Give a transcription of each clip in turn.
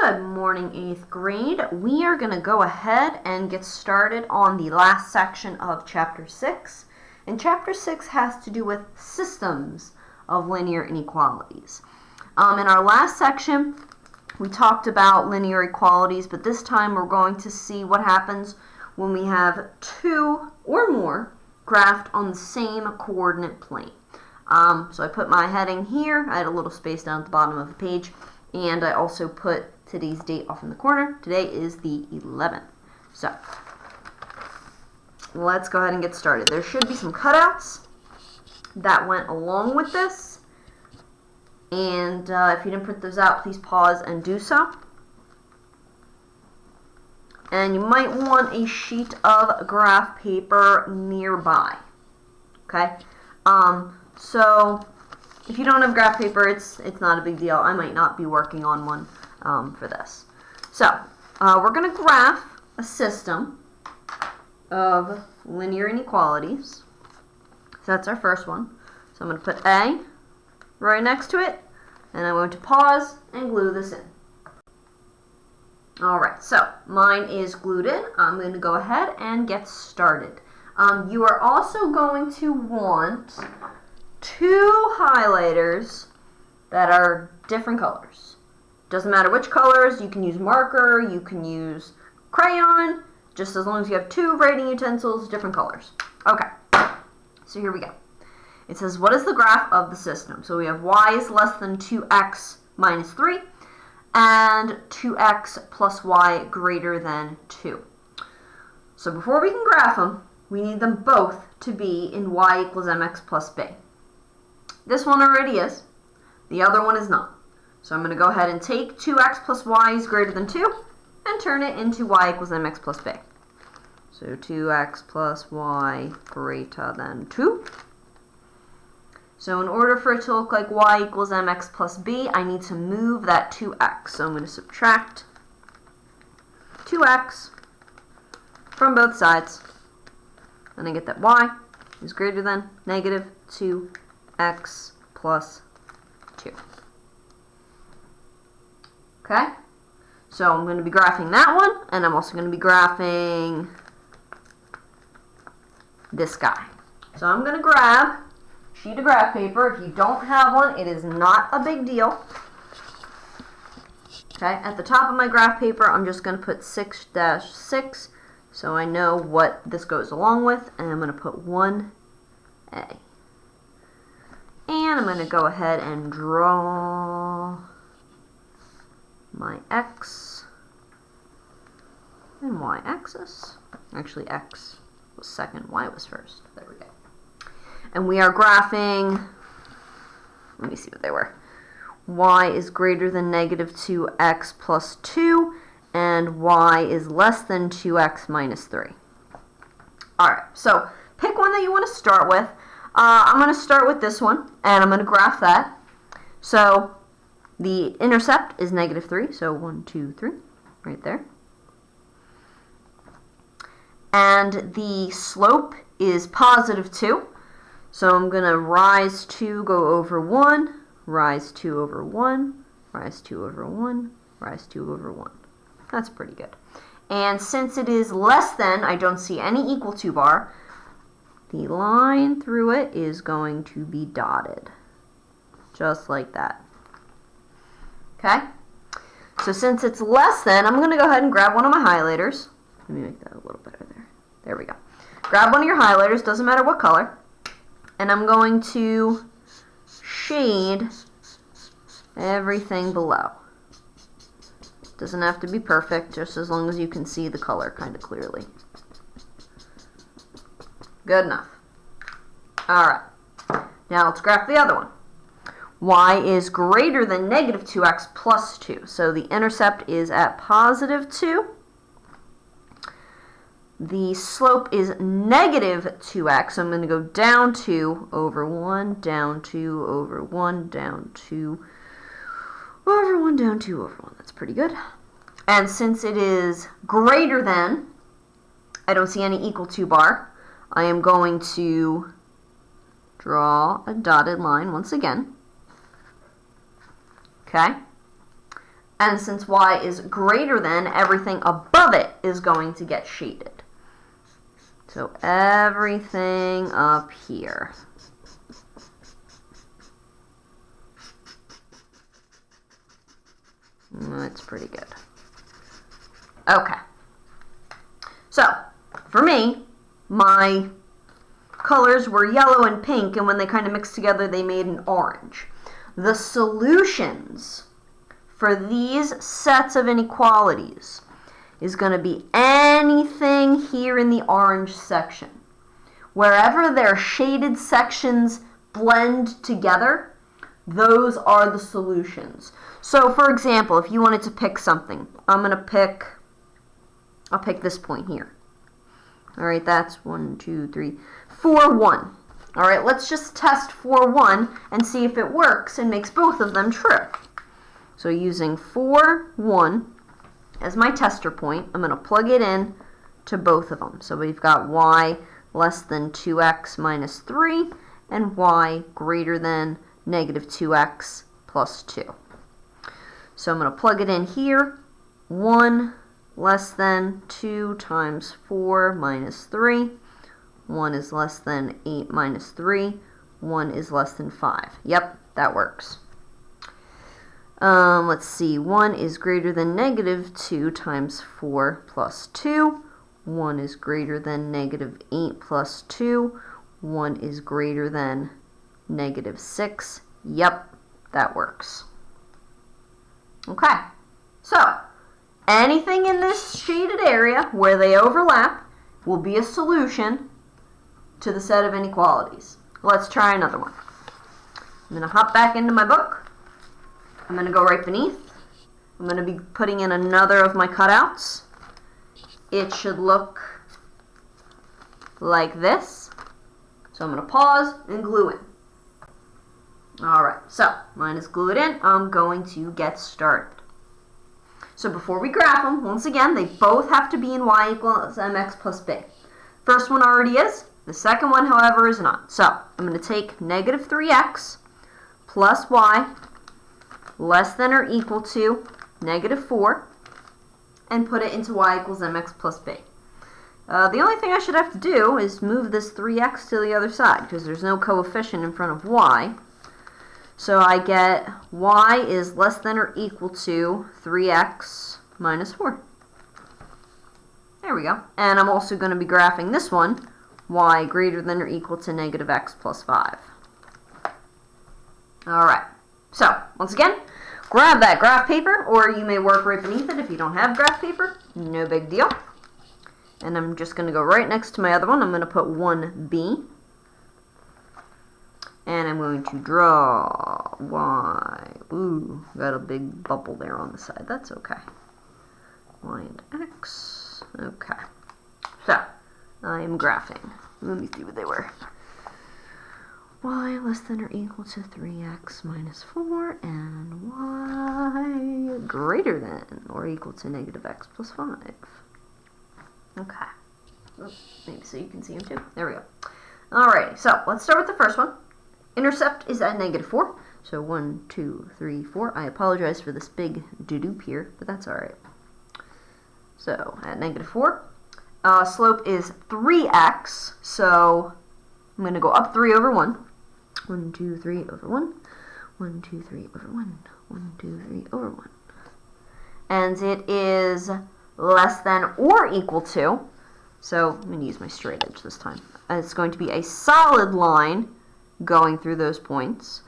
Good morning, 8th grade. We are going to go ahead and get started on the last section of Chapter 6. And Chapter 6 has to do with systems of linear inequalities. In our last section, we talked about linear equalities, but this time we're going to see what happens when we have two or more graphed on the same coordinate plane. So I put my heading here. I had a little space down at the bottom of the page. And I also put today's date off in the corner. Today is the 11th. So let's go ahead and get started. There should be some cutouts that went along with this. And if you didn't print those out, please pause and do so. And you might want a sheet of graph paper nearby. Okay? So if you don't have graph paper, it's not a big deal. I might not be working on one for this. So we're going to graph a system of linear inequalities. So that's our first one. So I'm going to put A right next to it, and I'm going to pause and glue this in. Alright, so mine is glued in. I'm going to go ahead and get started. You are also going to want two highlighters that are different colors. Doesn't matter which colors. You can use marker, you can use crayon, just as long as you have two writing utensils, different colors. Okay, so here we go. It says, what is the graph of the system? So we have y is less than 2x minus 3 and 2x plus y greater than 2. So before we can graph them, we need them both to be in y equals mx plus b. This one already is. The other one is not. So I'm going to go ahead and take 2x plus y is greater than 2 and turn it into y equals mx plus b. So 2x plus y greater than 2. So in order for it to look like y equals mx plus b, I need to move that 2x. So I'm going to subtract 2x from both sides. And I get that y is greater than negative 2x plus 2. Okay? So I'm going to be graphing that one, and I'm also going to be graphing this guy. So I'm going to grab a sheet of graph paper. If you don't have one, it is not a big deal. Okay? At the top of my graph paper, I'm just going to put 6-6. So I know what this goes along with, and I'm going to put 1A. And I'm going to go ahead and draw my x and y axis. Actually, x was second, y was first. There we go. And we are graphing, let me see what they were. Y is greater than negative 2x plus 2. And y is less than 2x minus 3. Alright, so pick one that you want to start with. I'm going to start with this one, and I'm going to graph that. So the intercept is negative 3, so 1, 2, 3, right there. And the slope is positive 2. So I'm going to rise 2, go over 1, rise 2 over 1, rise 2 over 1, rise 2 over 1. That's pretty good. And since it is less than, I don't see any equal to bar, the line through it is going to be dotted. Just like that. Okay? So since it's less than, I'm going to go ahead and grab one of my highlighters. Let me make that a little better there. There we go. Grab one of your highlighters, doesn't matter what color. And I'm going to shade everything below. Doesn't have to be perfect, just as long as you can see the color kind of clearly. Good enough. Alright. Now let's graph the other one. Y is greater than negative 2x plus 2. So the intercept is at positive 2. The slope is negative 2x. So I'm going to go down 2 over 1, down 2 over 1, down 2 over 1, down 2 over 1. That's pretty good. And since it is greater than, I don't see any equal to bar, I am going to draw a dotted line once again. Okay? And since y is greater than, everything above it is going to get shaded. So everything up here. That's pretty good. Okay. So, for me, my colors were yellow and pink, and when they kind of mixed together, they made an orange. The solutions for these sets of inequalities is going to be anything here in the orange section. Wherever their shaded sections blend together, those are the solutions. So, for example, if you wanted to pick something, I'll pick this point here. All right, that's 1, 2, 3, 4, 1. All right, let's just test 4, 1 and see if it works and makes both of them true. So using 4, 1 as my tester point, I'm going to plug it in to both of them. So we've got y less than 2x minus 3 and y greater than negative 2x plus 2. So I'm going to plug it in here. 1 less than 2 times 4 minus 3. 1 is less than 8 minus 3. 1 is less than 5. Yep, that works. Let's see. 1 is greater than negative 2 times 4 plus 2. 1 is greater than negative 8 plus 2. 1 is greater than negative 6. Yep, that works. Okay, so anything in this shaded area where they overlap will be a solution to the set of inequalities. Let's try another one. I'm going to hop back into my book. I'm going to go right beneath. I'm going to be putting in another of my cutouts. It should look like this. So I'm going to pause and glue in. Alright, so mine is glued in. I'm going to get started. So before we graph them, once again, they both have to be in y equals mx plus b. First one already is. The second one, however, is not. So I'm going to take negative 3x plus y less than or equal to negative 4 and put it into y equals mx plus b. The only thing I should have to do is move this 3x to the other side because there's no coefficient in front of y. So I get y is less than or equal to 3x minus 4. There we go. And I'm also going to be graphing this one, y greater than or equal to negative x plus 5. Alright, so once again, grab that graph paper, or you may work right beneath it if you don't have graph paper. No big deal. And I'm just going to go right next to my other one. I'm going to put 1b. And I'm going to draw y. Ooh, got a big bubble there on the side. That's okay. Y and x. Okay. So, I am graphing. Let me see what they were. Y less than or equal to 3x minus 4, and y greater than or equal to negative x plus 5. Okay. Oops, maybe so you can see them too. There we go. Alrighty, so let's start with the first one. Intercept is at negative 4. So 1, 2, 3, 4. I apologize for this big doop here, but that's alright. So at negative 4. Slope is 3x, so I'm going to go up 3 over 1. 1, 2, 3 over 1. 1, 2, 3 over 1. 1, 2, 3 over 1. And it is less than or equal to, so I'm going to use my straight edge this time. It's going to be a solid line going through those points.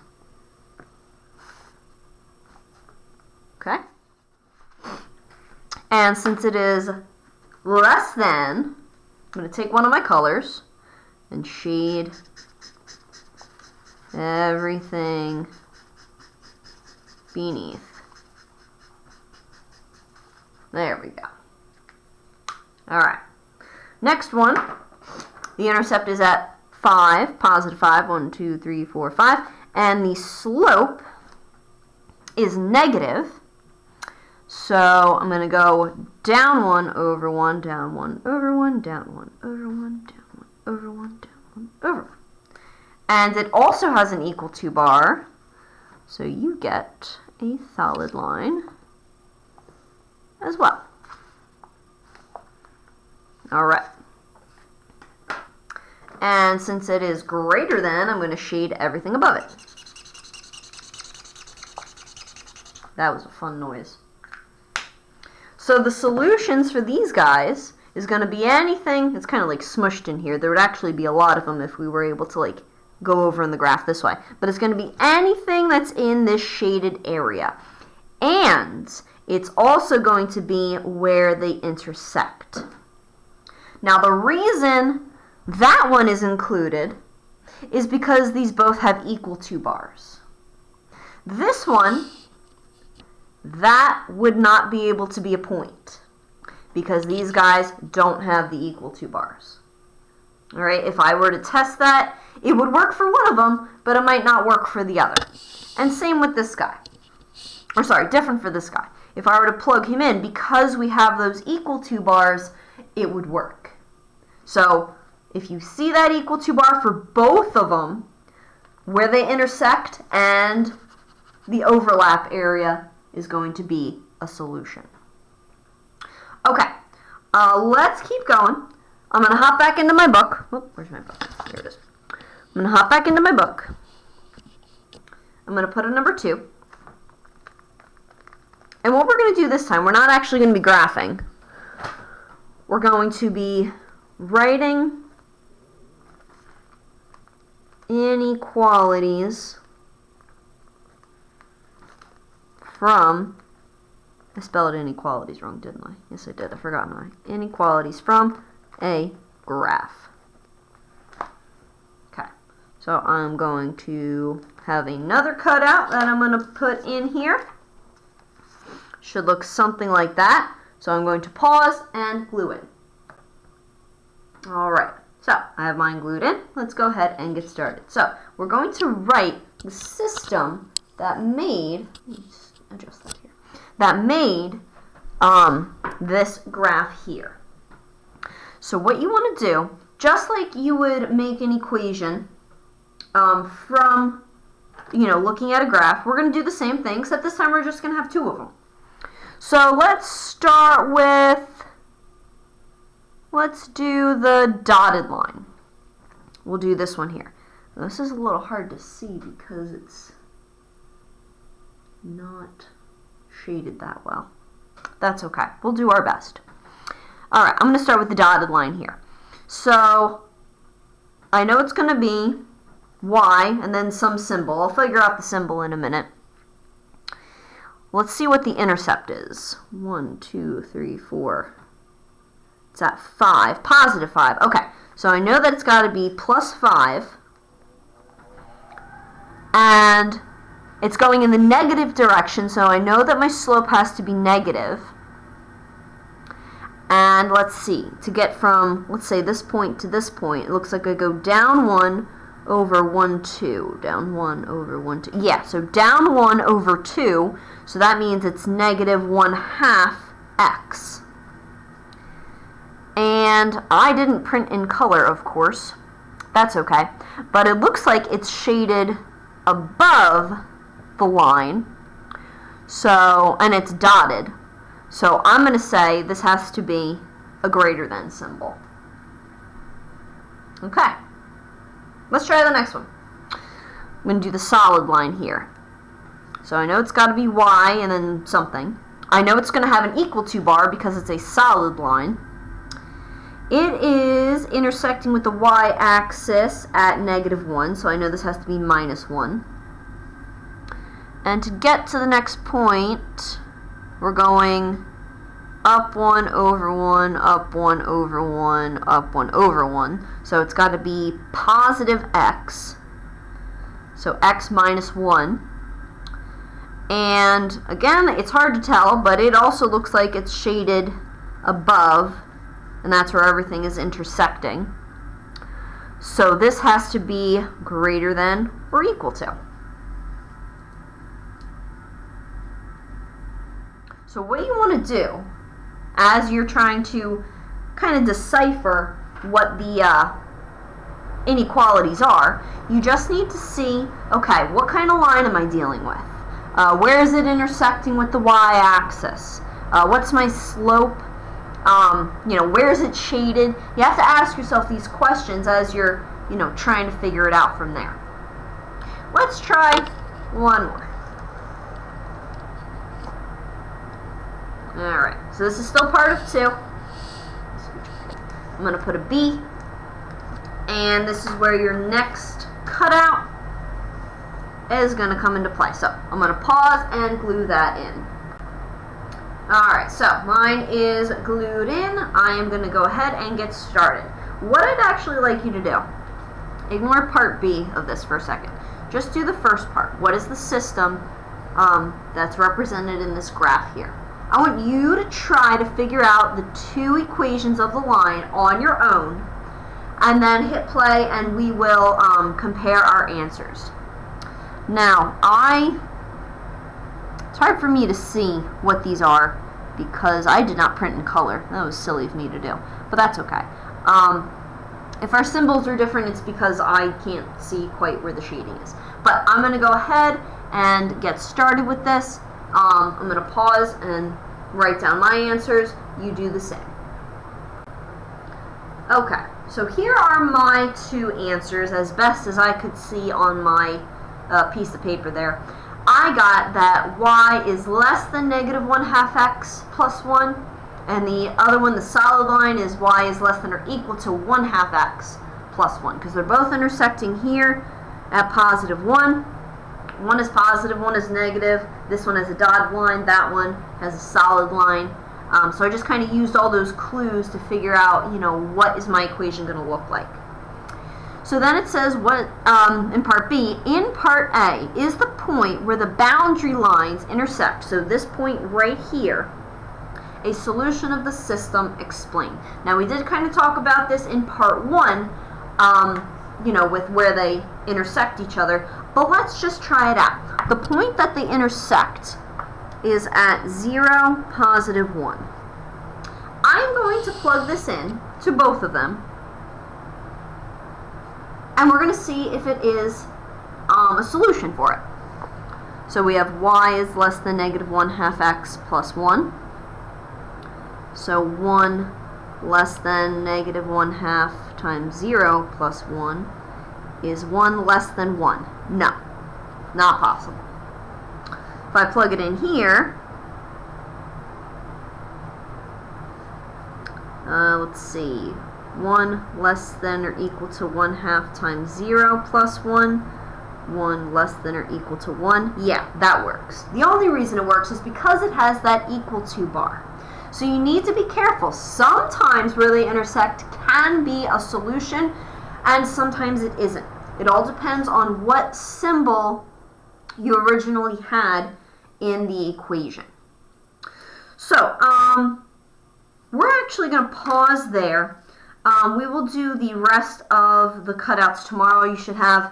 Okay? And since it is less than, I'm going to take one of my colors and shade everything beneath. There we go. Alright. Next one, the intercept is at 5, positive 5, 1, 2, 3, 4, 5, and the slope is negative. So I'm going to go down 1 over 1, down 1 over 1, down 1 over 1, down 1 over 1, down 1 over 1. And it also has an equal to bar, so you get a solid line as well. All right. And since it is greater than, I'm going to shade everything above it. That was a fun noise. So the solutions for these guys is going to be anything. It's kind of like smushed in here. There would actually be a lot of them if we were able to like go over in the graph this way. But it's going to be anything that's in this shaded area. And it's also going to be where they intersect. Now the reason that one is included is because these both have equal 2 bars. This one, that would not be able to be a point because these guys don't have the equal 2 bars. All right, if I were to test that, it would work for one of them, but it might not work for the other. And same with this guy. Or sorry, different for this guy. If I were to plug him in, because we have those equal 2 bars, it would work. So if you see that equal 2 bar for both of them, where they intersect and the overlap area is going to be a solution. Okay, let's keep going. I'm going to hop back into my book. Oh, where's my book? Here it is. I'm going to hop back into my book. I'm going to put a number 2. And what we're going to do this time, we're not actually going to be graphing. We're going to be writing inequalities from, I spelled inequalities wrong, didn't I? Yes, I did. I forgot my inequalities from a graph. Okay, so I'm going to have another cutout that I'm going to put in here. Should look something like that. So I'm going to pause and glue in. All right, so I have mine glued in. Let's go ahead and get started. So we're going to write the system that made, let's adjust that here, that made this graph here. So what you want to do, just like you would make an equation from, looking at a graph, we're going to do the same thing, except this time we're just going to have 2 of them. So let's start with, let's do the dotted line. We'll do this one here. This is a little hard to see because it's not shaded that well. That's okay. We'll do our best. All right, I'm going to start with the dotted line here. So I know it's going to be y and then some symbol. I'll figure out the symbol in a minute. Let's see what the intercept is. 1, 2, 3, 4. It's at 5, positive 5. Okay, so I know that it's got to be plus 5. And it's going in the negative direction, so I know that my slope has to be negative. And let's see, to get from, let's say, this point to this point, it looks like I go down 1 over 1, 2. Down 1 over 1, 2. Yeah, so down 1 over 2, so that means it's negative 1/2 x. And I didn't print in color, of course. That's okay. But it looks like it's shaded above the line. So, and it's dotted. So I'm going to say this has to be a greater than symbol. Okay. Let's try the next one. I'm going to do the solid line here. So I know it's got to be y and then something. I know it's going to have an equal to bar because it's a solid line. It is intersecting with the y-axis at -1, so I know this has to be -1. And to get to the next point, we're going up 1 over 1, up 1 over 1, up 1 over 1. So it's got to be positive x, so x minus 1. And again, it's hard to tell, but it also looks like it's shaded above, and that's where everything is intersecting. So this has to be greater than or equal to. So what you want to do, as you're trying to kind of decipher what the inequalities are, you just need to see, okay, what kind of line am I dealing with? Where is it intersecting with the y-axis? What's my slope? Where is it shaded? You have to ask yourself these questions as you're, trying to figure it out from there. Let's try one more. Alright, so this is still part of 2. I'm going to put a B, and this is where your next cutout is going to come into play. So I'm going to pause and glue that in. Alright, so mine is glued in. I am going to go ahead and get started. What I'd actually like you to do, ignore part B of this for a second. Just do the first part. What is the system that's represented in this graph here? I want you to try to figure out the 2 equations of the line on your own, and then hit play and we will compare our answers. Now, it's hard for me to see what these are because I did not print in color. That was silly of me to do, but that's okay. If our symbols are different, it's because I can't see quite where the shading is. But I'm going to go ahead and get started with this. I'm going to pause and write down my answers. You do the same. Okay, so here are my 2 answers as best as I could see on my piece of paper there. I got that y is less than -1/2 x plus 1, and the other one, the solid line, is y is less than or equal to 1/2 x plus 1, because they're both intersecting here at +1. One is positive, one is negative. This one has a dotted line, that one has a solid line. So I just kind of used all those clues to figure out, what is my equation going to look like. So then it says, in part B, in part A is the point where the boundary lines intersect. So this point right here, a solution of the system explained. Now we did kind of talk about this in part 1, with where they intersect each other, but let's just try it out. The point that they intersect is at 0, +1. I'm going to plug this in to both of them, and we're going to see if it is a solution for it. So we have y is less than -1/2 x plus 1. So 1 less than -1/2 times 0 plus 1 is 1 less than 1. No, not possible. If I plug it in here, let's see, 1 less than or equal to 1/2 times 0 plus 1, 1 less than or equal to 1. Yeah, that works. The only reason it works is because it has that equal to bar. So you need to be careful. Sometimes where they intersect can be a solution, and sometimes it isn't. It all depends on what symbol you originally had in the equation. So, we're actually going to pause there. We will do the rest of the cutouts tomorrow. You should have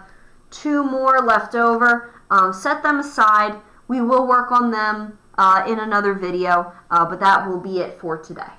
2 more left over. Set them aside. We will work on them in another video, but that will be it for today.